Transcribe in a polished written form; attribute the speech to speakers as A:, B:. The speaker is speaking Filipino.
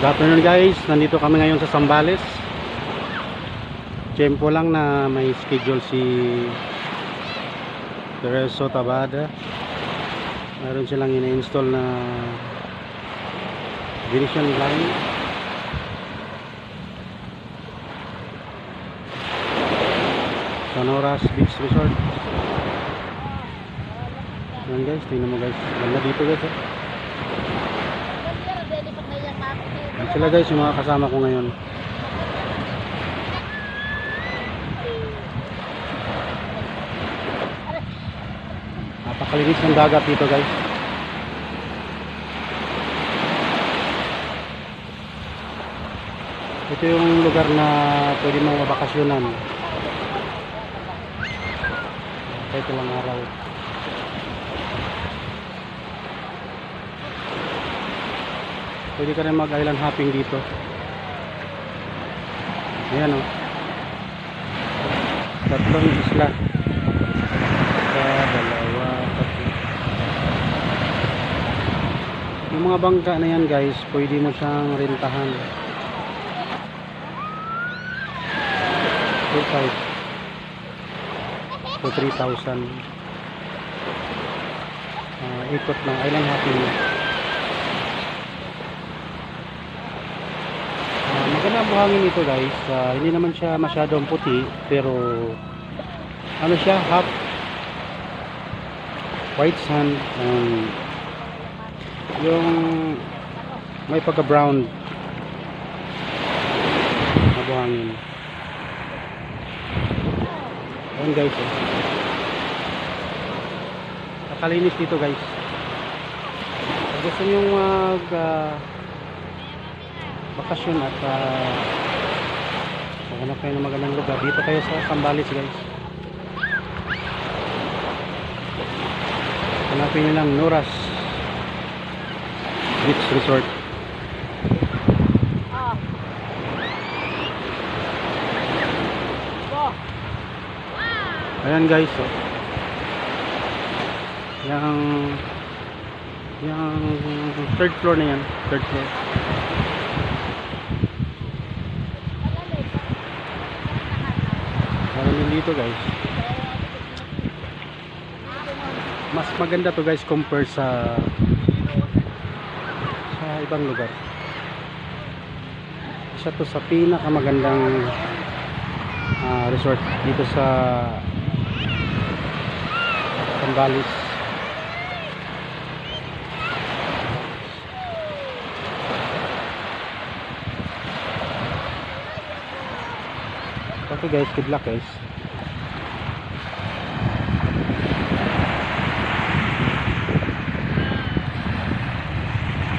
A: Good afternoon guys, nandito kami ngayon sa Zambales. Tiyempo lang na may schedule si Tereso Tabada. Meron silang ina-install na Venetian line. Sonoras Beach Resort. Ayan guys, tingnan mo guys. Ganda dito guys eh. Sila guys yung mga kasama ko ngayon. Napakalinis ng dagat dito guys. Ito yung lugar na pwede mong mabakasyonan kahit ilang araw. Pwede ka rin mag-island hopping dito. Ayan o. Tatlong isla. Isa, dalawa, tatlo. Yung mga bangka na yan guys, pwede mo siyang rentahan. 2,500 to 3,000. Ikot ng island hopping. Maganda ang buhangin nito guys. Hindi naman siya masyadong puti, pero ano siya, half white sand, yung may pagka brown na buhangin. Ayan guys eh. Nakalinis dito guys. Kung gusto nyo mag bakasyon at maghanap kayo ng magandang lugar, dito kayo sa Zambales guys. Hanapin nyo lang Noras Beach Resort. Ayan guys oh. Yung third floor na yan, third floor. Dito guys, mas maganda to guys compare sa ibang lugar. Isa to sa pinakamagandang resort dito sa Zambales. Okay guys, good luck guys.